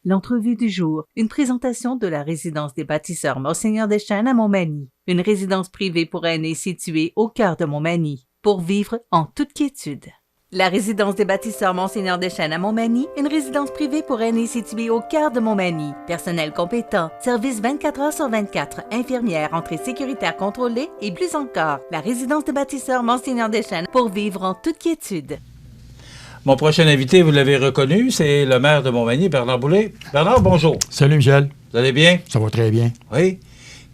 L'entrevue du jour, une présentation de la résidence des bâtisseurs Monseigneur Deschênes à Montmagny, une résidence privée pour aînés située au cœur de Montmagny, pour vivre en toute quiétude. La résidence des bâtisseurs Monseigneur Deschênes à Montmagny, une résidence privée pour aînés située au cœur de Montmagny. Personnel compétent, service 24 heures sur 24, infirmière, entrée sécuritaire contrôlée et plus encore. La résidence des bâtisseurs Monseigneur Deschênes pour vivre en toute quiétude. Mon prochain invité, vous l'avez reconnu, c'est le maire de Montmagny, Bernard Boulay. Bernard, bonjour. Salut, Michel. Vous allez bien? Ça va très bien. Oui.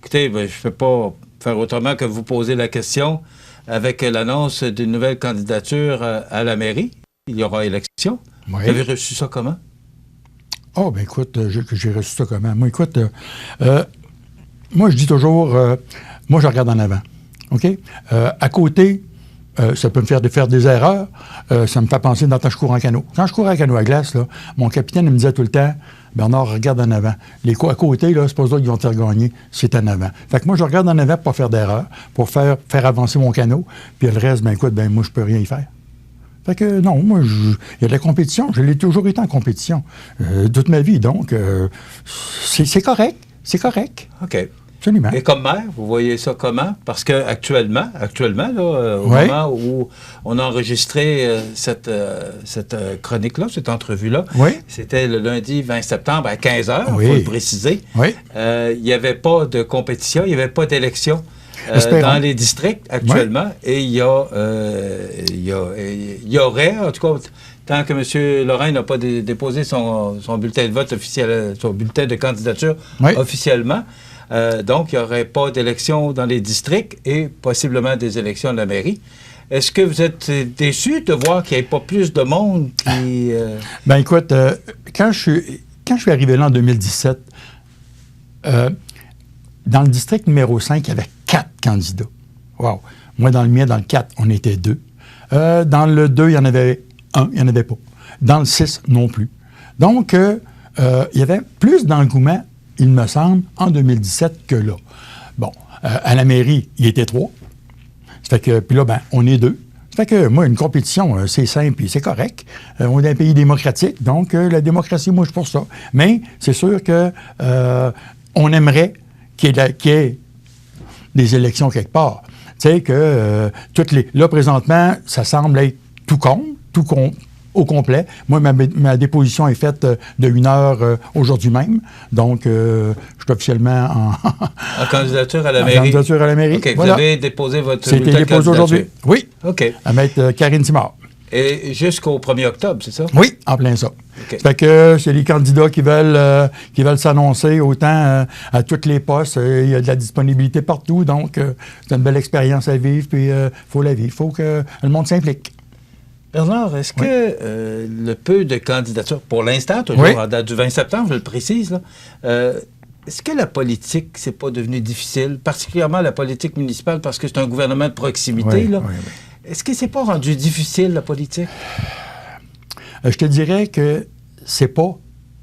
Écoutez, je ne peux pas faire autrement que vous poser la question avec l'annonce d'une nouvelle candidature à la mairie. Il y aura élection. Oui. Vous avez reçu ça comment? Oh, ben écoute, j'ai reçu ça comment? Moi, écoute, moi, je dis toujours, moi, je regarde en avant. OK? À côté, ça peut me faire des erreurs. Ça me fait penser dans le temps que je cours en canot. Quand je courais en canot à glace, là, mon capitaine me disait tout le temps, Bernard, regarde en avant. Les coups à côté, là, c'est pas eux qui vont te faire gagner, c'est en avant. Fait que moi, je regarde en avant pour pas faire d'erreur, pour faire avancer mon canot. Puis le reste, ben écoute, moi, je peux rien y faire. Fait que non, moi, il y a de la compétition. Je l'ai toujours été en compétition toute ma vie. Donc, c'est correct. C'est correct. OK. Absolument. Et comme maire, vous voyez ça comment? Parce qu'actuellement, au oui. moment où on a enregistré cette chronique-là, cette entrevue-là, oui. C'était le lundi 20 septembre à 15h, il oui. faut le préciser. Oui. Il n'y avait pas de compétition, il n'y avait pas d'élection dans les districts actuellement. Oui. Et il y aurait, en tout cas, tant que M. Lorrain n'a pas déposé son bulletin de vote officiel, son bulletin de candidature oui. officiellement, donc, il n'y aurait pas d'élections dans les districts et possiblement des élections de la mairie. Est-ce que vous êtes déçu de voir qu'il n'y ait pas plus de monde qui... Ben écoute, quand je suis arrivé là en 2017, dans le district numéro 5, il y avait 4 candidats. Wow! Moi, dans le mien, dans le 4, on était 2. Dans le 2, il y en avait 1, il n'y en avait pas. Dans le 6, non plus. Donc, il y avait plus d'engouement, il me semble, en 2017 que là. Bon, à la mairie, il était 3. Ça fait que, puis là, ben, on est 2. Ça fait que, moi, une compétition, c'est simple et c'est correct. On est un pays démocratique, donc la démocratie, moi, je suis pour ça. Mais c'est sûr que on aimerait qu'il y ait des élections quelque part. Tu sais que là, présentement, ça semble être tout au complet. Moi, ma déposition est faite de 1 heure aujourd'hui même. Donc, je suis officiellement en candidature à la mairie. En candidature à la mairie. OK. Voilà. Vous avez déposé votre bulletin de candidature. C'était déposé aujourd'hui. Oui. OK. À mettre Karine Simard. Et jusqu'au 1er octobre, c'est ça? Oui, en plein ça. Okay. Ça fait que c'est les candidats qui veulent s'annoncer autant à tous les postes. Il y a de la disponibilité partout. Donc, c'est une belle expérience à vivre. Puis, il faut la vivre. Il faut que le monde s'implique. Bernard, est-ce que le peu de candidatures, pour l'instant, toujours en date du 20 septembre, je le précise, là, est-ce que la politique, c'est pas devenu difficile, particulièrement la politique municipale, parce que c'est un gouvernement de proximité, là? Oui. Est-ce que c'est pas rendu difficile, la politique? Je te dirais que c'est pas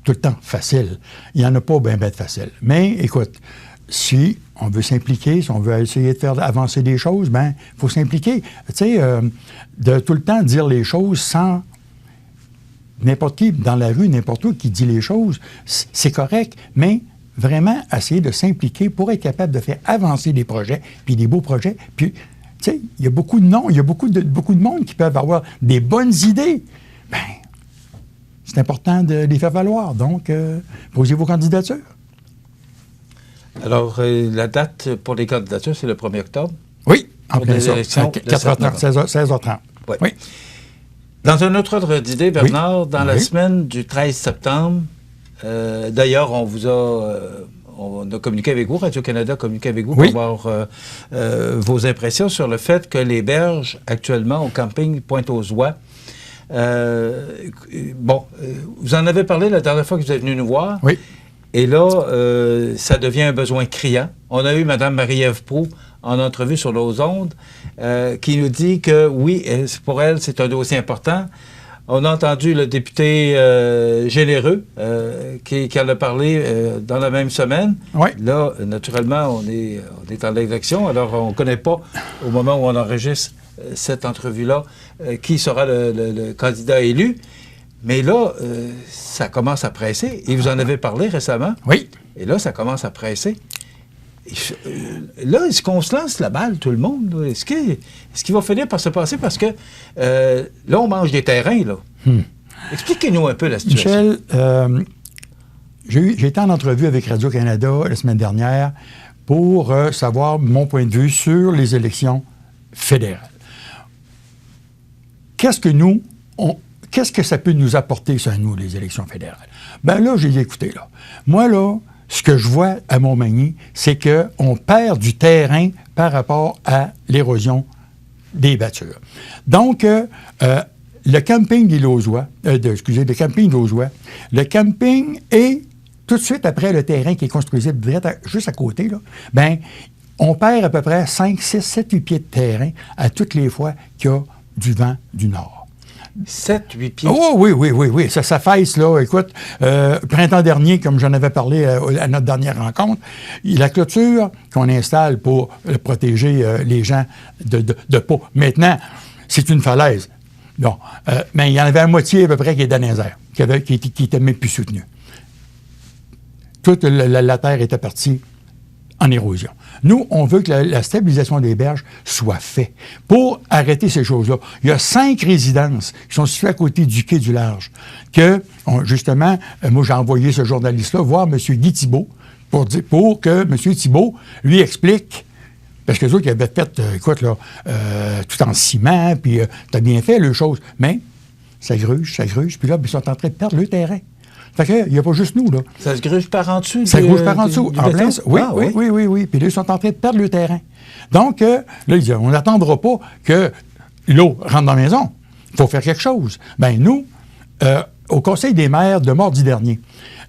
tout le temps facile. Il n'y en a pas bien de facile. Mais, écoute, si on veut s'impliquer, si on veut essayer de faire avancer des choses, bien, il faut s'impliquer. Tu sais, de tout le temps dire les choses sans n'importe qui, dans la rue, n'importe où qui dit les choses, c'est correct, mais vraiment essayer de s'impliquer pour être capable de faire avancer des projets, puis des beaux projets. Puis, tu sais, il y a beaucoup de noms, il y a beaucoup de monde qui peuvent avoir des bonnes idées. Bien, c'est important de les faire valoir. Donc, posez vos candidatures. Alors, la date pour les candidatures, c'est le 1er octobre? Oui, en plein ça. 4h30, 16h30. Oui. Dans un autre ordre d'idée, Bernard, dans la semaine du 13 septembre, d'ailleurs, on a communiqué avec vous, Radio-Canada a communiqué avec vous pour avoir vos impressions sur le fait que les berges, actuellement, au camping Pointe-aux-Oies, vous en avez parlé la dernière fois que vous êtes venu nous voir. Oui. Et là, ça devient un besoin criant. On a eu Mme Marie-Ève Proulx en entrevue sur nos ondes qui nous dit que, oui, pour elle, c'est un dossier important. On a entendu le député Généreux qui en a parlé dans la même semaine. Oui. Là, naturellement, on est en élection, alors on ne connaît pas, au moment où on enregistre cette entrevue-là, qui sera le candidat élu. Mais là, ça commence à presser. Et vous en avez parlé récemment. Oui. Et là, ça commence à presser. Là, est-ce qu'on se lance la balle, tout le monde? Là? Est-ce qu'il va finir par se passer? Parce que là, on mange des terrains, là. Expliquez-nous un peu la situation. Michel, j'ai été en entrevue avec Radio-Canada la semaine dernière pour savoir mon point de vue sur les élections fédérales. Qu'est-ce que ça peut nous apporter, ça, nous, les élections fédérales? Ben là, j'ai écouté, là. Moi, là, ce que je vois à Montmagny, c'est qu'on perd du terrain par rapport à l'érosion des bâtures. Donc, le camping des Lausois, le camping Lausois, le camping est tout de suite après le terrain qui est construisible juste à côté, là, ben, on perd à peu près 5, 6, 7, 8 pieds de terrain à toutes les fois qu'il y a du vent du nord. 7, 8 pieds? Oh oui. Ça s'affaisse, là. Écoute, printemps dernier, comme j'en avais parlé à notre dernière rencontre, la clôture qu'on installe pour protéger les gens de peau. Maintenant, c'est une falaise. Bon, mais il y en avait la moitié à peu près qui est dans les airs, qui était même plus soutenue. Toute la terre était partie en érosion. Nous, on veut que la stabilisation des berges soit faite. Pour arrêter ces choses-là, il y a 5 résidences qui sont situées à côté du quai du Large que, justement, moi, j'ai envoyé ce journaliste-là voir M. Guy Thibault pour que M. Thibault lui explique, parce que les autres, ils avaient fait, écoute, là, tout en ciment, puis t'as bien fait les choses, mais ça gruge, puis là, ils sont en train de perdre le terrain. Fait qu'il n'y a pas juste nous, là. Ça se gruge par en dessous? Ça gruge par en dessous. Du En plein, oui. Puis là, ils sont en train de perdre le terrain. Donc, là, ils disent, on n'attendra pas que l'eau rentre dans la maison. Il faut faire quelque chose. Bien, nous, au Conseil des maires de mardi dernier,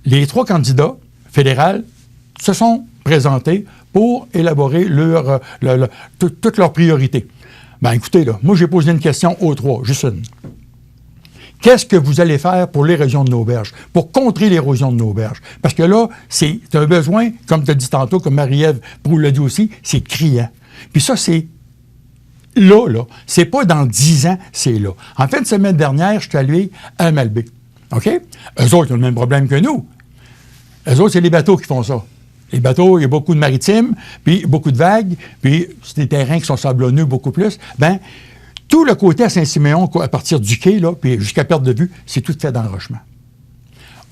les 3 candidats fédéraux se sont présentés pour élaborer toutes leurs priorités. Bien, écoutez, là, moi, j'ai posé une question aux 3, juste une. Qu'est-ce que vous allez faire pour l'érosion de nos berges, pour contrer l'érosion de nos berges? Parce que là, c'est un besoin, comme tu as dit tantôt, comme Marie-Ève Proulx l'a dit aussi, c'est criant. Puis ça, c'est là. C'est pas dans 10 ans, c'est là. En fin de semaine dernière, je suis allé à Malbaie. OK? Eux autres, ils ont le même problème que nous. Eux autres, c'est les bateaux qui font ça. Les bateaux, il y a beaucoup de maritimes, puis beaucoup de vagues, puis c'est des terrains qui sont sablonneux beaucoup plus. Bien, tout le côté à Saint-Siméon, à partir du quai, là, puis jusqu'à perte de vue, c'est tout fait d'enrochement.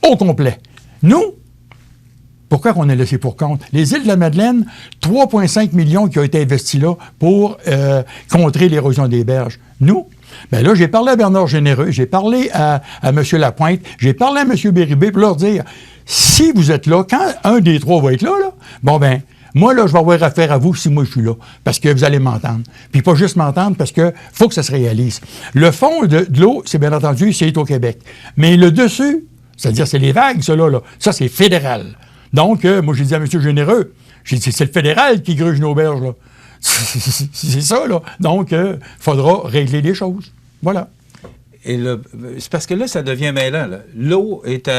Au complet. Nous, pourquoi qu'on a laissé pour compte? Les îles de la Madeleine, 3,5 millions qui ont été investis là pour contrer l'érosion des berges. Nous, bien là, j'ai parlé à Bernard Généreux, j'ai parlé à M. Lapointe, j'ai parlé à M. Bérubé pour leur dire, si vous êtes là, quand un des 3 va être là, bon ben, moi, là, je vais avoir affaire à vous si moi je suis là, parce que vous allez m'entendre. Puis pas juste m'entendre, parce que faut que ça se réalise. Le fond de l'eau, c'est bien entendu, c'est au Québec. Mais le dessus, c'est-à-dire c'est les vagues, ça, là, ça, c'est fédéral. Donc, moi, j'ai dit à M. Généreux, j'ai dit, c'est le fédéral qui gruge nos berges, là. C'est ça, là. Donc, il faudra régler les choses. Voilà. Et c'est parce que là, ça devient mêlant. Là. L'eau est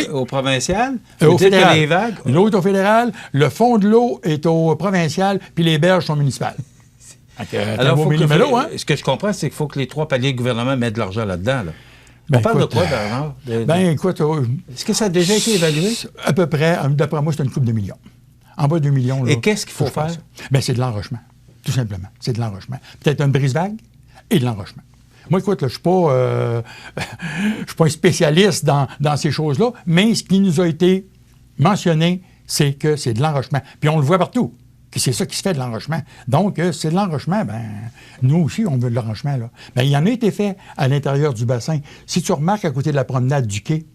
au provincial. Au fédéral. Les vagues. L'eau est au fédéral, le fond de l'eau est au provincial, puis les berges sont municipales. Alors, ce que je comprends, c'est qu'il faut que les 3 paliers de gouvernement mettent de l'argent là-dedans. Là. On parle de quoi, Bernard? Écoute... Est-ce que ça a déjà été évalué? À peu près, d'après moi, c'est une couple de millions. En bas de 2 millions. Là, et qu'est-ce qu'il faut faire? Bien, c'est de l'enrochement, tout simplement. C'est de l'enrochement. Peut-être un brise-vague et de l'enrochement. Moi, écoute, là, je ne suis pas un spécialiste dans ces choses-là, mais ce qui nous a été mentionné, c'est que c'est de l'enrochement. Puis on le voit partout, que c'est ça qui se fait de l'enrochement. Donc, c'est de l'enrochement, bien, nous aussi, on veut de l'enrochement, là. Bien, il y en a été fait à l'intérieur du bassin. Si tu remarques à côté de la promenade du quai,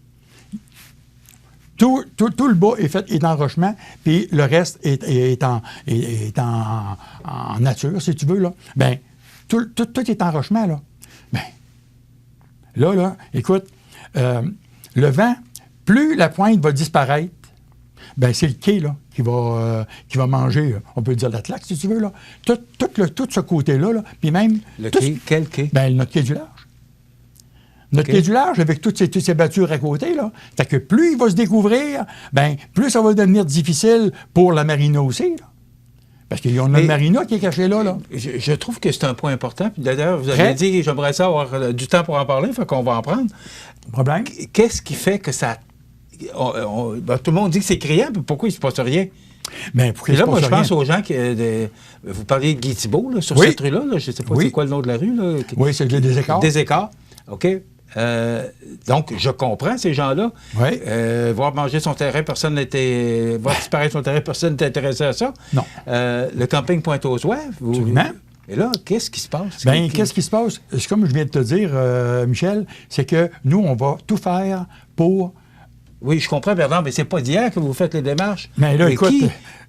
tout le bas est d'enrochement, puis le reste est en nature, si tu veux, là. Bien, tout est enrochement, là. Bien, là, écoute, le vent, plus la pointe va disparaître, bien, c'est le quai, là, qui va manger, on peut dire la claque, si tu veux, là. Tout ce côté-là, là, puis même... Quel quai? Bien, notre quai du large. Notre quai du large, avec toutes ces battures à côté, là, fait que plus il va se découvrir, bien, plus ça va devenir difficile pour la marina aussi, là. Parce qu'il y a une marina qui est cachée là. Je trouve que c'est un point important. Puis d'ailleurs, vous avez dit, j'aimerais ça avoir du temps pour en parler, fait qu'on va en prendre. Problème? Qu'est-ce qui fait que ça... Ben, tout le monde dit que c'est criant, puis pourquoi il ne se passe rien? Mais là, moi, je pense aux gens qui... vous parliez de Guy Thibault, là, sur cette rue-là. Là, je ne sais pas c'est quoi le nom de la rue. Là, oui, c'est des écarts. Des écarts, OK. Donc, je comprends ces gens-là. Oui. Voir manger son terrain, personne n'était... Voir disparaître son terrain, personne n'était intéressé à ça. Non. Le camping Pointe-aux-Oies, Absolument. Et là, qu'est-ce qui se passe? Bien, qu'est-ce qui se passe? C'est comme je viens de te dire, Michel, c'est que nous, on va tout faire pour... Oui, je comprends, Bernard, mais c'est pas d'hier que vous faites les démarches. Mais là, écoute...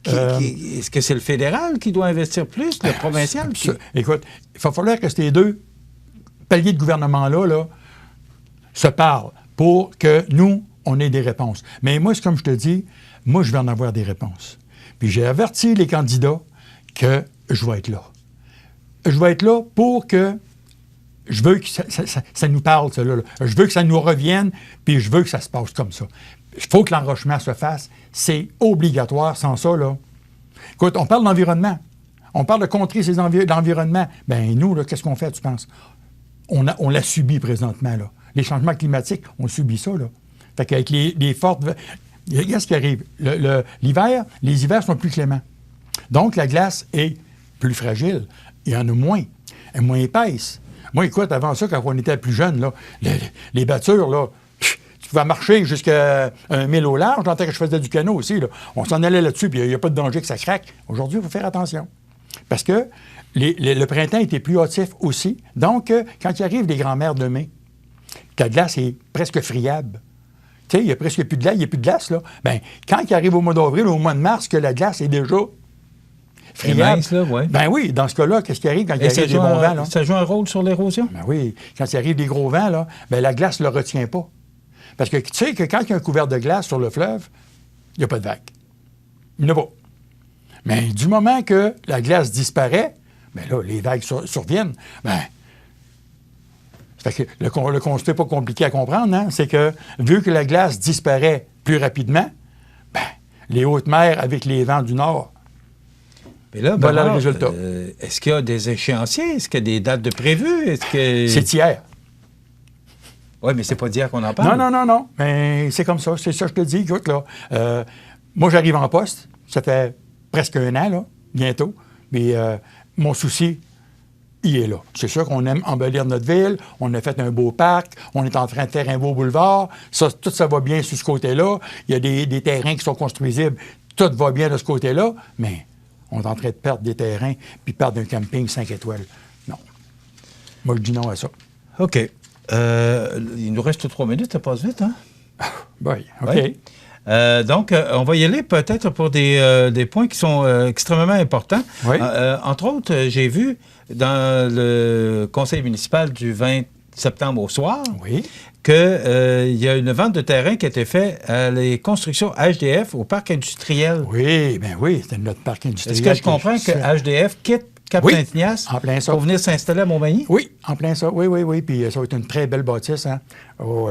Est-ce que c'est le fédéral qui doit investir plus, le provincial? Écoute, il va falloir que ces deux paliers de gouvernement-là là, se parlent pour que nous, on ait des réponses. Mais moi, c'est comme je te dis, moi, je vais en avoir des réponses. Puis j'ai averti les candidats que je vais être là. Je vais être là pour que... Je veux que ça nous parle, ça, là. Je veux que ça nous revienne, puis je veux que ça se passe comme ça. Il faut que l'enrochement se fasse. C'est obligatoire. Sans ça, là... Écoute, on parle d'environnement. On parle de contrer l'environnement. Bien, nous, là, qu'est-ce qu'on fait, tu penses? On l'a subi présentement, là. Les changements climatiques, on subit ça, là. Fait qu'avec les fortes... Regarde ce qui arrive. L'hiver, les hivers sont plus cléments. Donc, la glace est plus fragile. Il y en a moins. Elle est moins épaisse. Moi, écoute, avant ça, quand on était plus jeunes, là, les battures, là, tu pouvais marcher jusqu'à 1000 au large. Dans le temps que je faisais du canot aussi, là, on s'en allait là-dessus, puis il n'y a pas de danger que ça craque. Aujourd'hui, il faut faire attention. Parce que le printemps était plus hâtif aussi. Donc, quand il arrive des grands-mères de mai, la glace est presque friable. Tu sais, il n'y a presque plus de glace, il n'y a plus de glace, là. Bien, quand il arrive au mois d'avril, au mois de mars, que la glace est déjà friable. Mince, là, ouais. Ben oui, dans ce cas-là, qu'est-ce qui arrive quand il arrive des bons vents, là? Ça joue un rôle sur l'érosion? Ben oui, quand il arrive des gros vents, là, ben la glace ne le retient pas. Parce que tu sais que quand il y a un couvert de glace sur le fleuve, il n'y a pas de vague. Il n'y en a pas. Mais du moment que la glace disparaît, bien là, les vagues surviennent. Ben, fait que le constat n'est pas compliqué à comprendre, hein? C'est que vu que la glace disparaît plus rapidement, ben, les hautes mers avec les vents du nord, mais là, voilà le résultat. Est-ce qu'il y a des échéanciers? Est-ce qu'il y a des dates de prévues? C'est hier. Oui, mais c'est pas d'hier qu'on en parle. Non. Mais c'est comme ça. C'est ça, je te dis. Écoute, là, moi, j'arrive en poste. Ça fait presque un an, là, bientôt. Mais mon souci, il est là. C'est sûr qu'on aime embellir notre ville. On a fait un beau parc. On est en train de faire un beau boulevard. Tout ça va bien sur ce côté-là. Il y a des terrains qui sont construisibles. Tout va bien de ce côté-là. Mais on est en train de perdre des terrains puis perdre un camping 5 étoiles. Non. Moi, je dis non à ça. OK. Il nous reste 3 minutes, ça passe vite, hein? Oui, OK. Ouais. Donc, on va y aller peut-être pour des points qui sont extrêmement importants. Oui. Entre autres, j'ai vu dans le conseil municipal du 20 septembre au soir qu'il y a une vente de terrain qui a été faite à les constructions HDF au parc industriel. Oui, bien oui, c'était notre parc industriel. Est-ce que je comprends que HDF quitte Cap-Saint-Ignace pour venir s'installer à Montmagny? Oui, en plein ça. Oui. Puis ça va être une très belle bâtisse. Hein?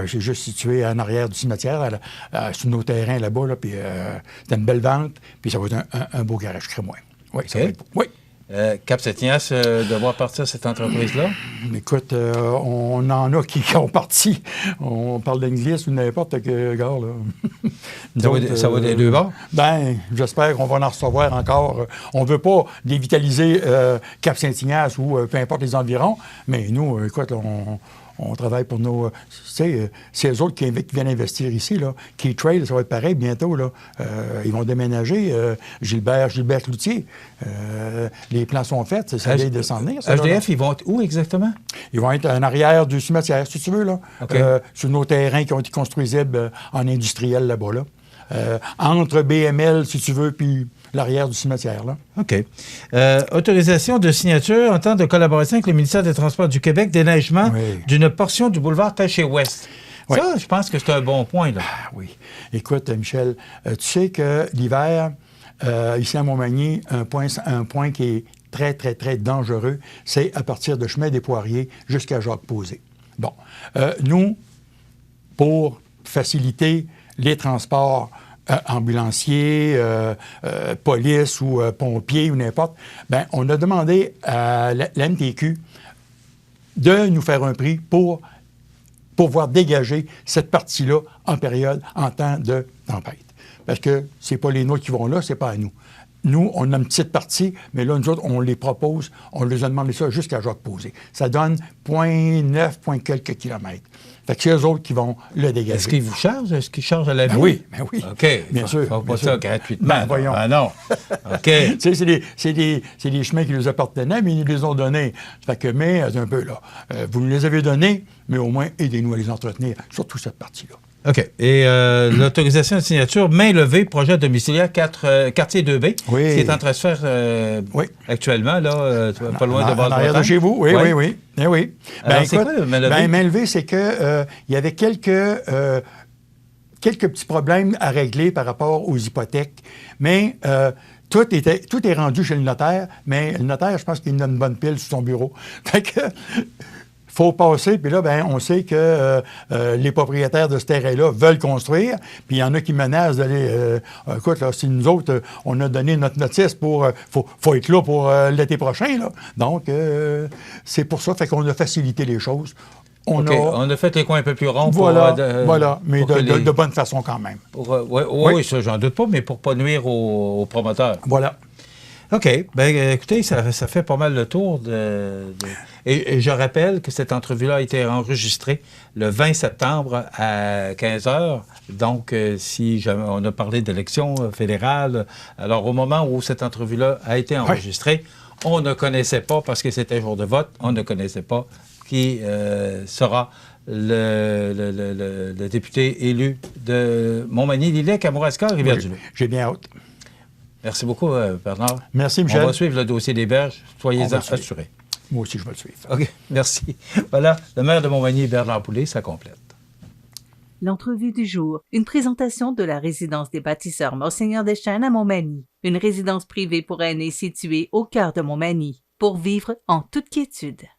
C'est juste situé en arrière du cimetière, sur nos terrains là-bas. Là, puis c'est une belle vente. Puis ça va être un beau garage crémois. Oui, ça va être beau. Oui. Cap-Saint-Ignace de voir partir cette entreprise-là? Écoute, on en a qui ont parti. On parle d'Inglis ou n'importe quel gars, là. Ça va des deux bords? Bien, j'espère qu'on va en recevoir encore. On ne veut pas dévitaliser Cap-Saint-Ignace ou peu importe les environs, mais nous, écoute, on travaille pour nos... tu sais, c'est eux autres qui viennent investir ici, là. Key Trail, ça va être pareil bientôt, là. Ils vont déménager. Gilbert Cloutier. Les plans sont faits. Ça vient de s'en venir. HDF, ils vont être où exactement? Ils vont être en arrière du cimetière, si tu veux, là. Okay. Sur nos terrains qui ont été construisibles en industriel là-bas, là. Entre BML, si tu veux, puis l'arrière du cimetière, là. OK. Autorisation de signature en temps de collaboration avec le ministère des Transports du Québec, déneigement d'une portion du boulevard Taché-Ouest. Oui. Ça, je pense que c'est un bon point, là. Ah, oui. Écoute, Michel, tu sais que l'hiver, ici à Montmagny, un point qui est très, très, très dangereux, c'est à partir de Chemin des Poiriers jusqu'à Jacques-Posé. Bon. Nous, pour faciliter les transports ambulanciers, police ou pompiers ou n'importe, ben on a demandé à la MTQ de nous faire un prix pour pouvoir dégager cette partie-là en temps de tempête. Parce que c'est pas les nôtres qui vont là, c'est pas à nous. Nous, on a une petite partie, mais là, nous autres, on les propose, on les a demandé ça jusqu'à Jacques-Posé. Ça donne 0,9, quelques kilomètres. Fait que c'est eux autres qui vont le dégager. Est-ce qu'ils vous chargent? Est-ce qu'ils chargent à la ville? Ben oui. OK. Bien sûr. Faut pas bien ça sûr. gratuitement. Ben, voyons. Ah non. OK. Tu sais, c'est des chemins qui nous appartenaient, mais ils nous les ont donnés. Fait que, mais, un peu là, vous nous les avez donnés, mais au moins, aidez-nous à les entretenir, surtout cette partie-là. OK. Et l'autorisation de signature, main levée, projet domiciliaire quartier 2B, Oui. qui est en transfert Oui. Actuellement, là, pas loin de en arrière de chez vous, oui, Ouais. oui. Eh oui. Alors, c'est quoi, le main levée? Ben, main levée, c'est que il y avait quelques petits problèmes à régler par rapport aux hypothèques, mais tout est rendu chez le notaire, mais le notaire, je pense qu'il a une bonne pile sur son bureau. Fait que faut passer, puis là, ben, on sait que les propriétaires de ce terrain-là veulent construire, puis il y en a qui menacent d'aller... écoute, là, si nous autres, on a donné notre notice pour... faut être là pour l'été prochain, là. Donc, c'est pour ça, fait qu'on a facilité les choses. On a fait les coins un peu plus ronds. Voilà, voilà, mais de bonne façon quand même. Oui, ça, j'en doute pas, mais pour pas nuire aux promoteurs. Voilà. OK. Bien, écoutez, ça fait pas mal le tour Et je rappelle que cette entrevue-là a été enregistrée le 20 septembre à 15 h. Donc, si jamais on a parlé d'élections fédérales, alors au moment où cette entrevue-là a été enregistrée, on ne connaissait pas, parce que c'était jour de vote, on ne connaissait pas qui sera le député élu de Montmagny-Lillet, Kamouraska, Rivière-du-Loup. J'ai bien hâte. Merci beaucoup, Bernard. Merci, Michel. On va suivre le dossier des berges. Soyez-en assurés. Moi aussi, je vais le suivre. OK, merci. Voilà, le maire de Montmagny, Bernard Poulet, ça complète. L'entrevue du jour, une présentation de la résidence des bâtisseurs Monseigneur Deschênes à Montmagny, une résidence privée pour aînés située au cœur de Montmagny, pour vivre en toute quiétude.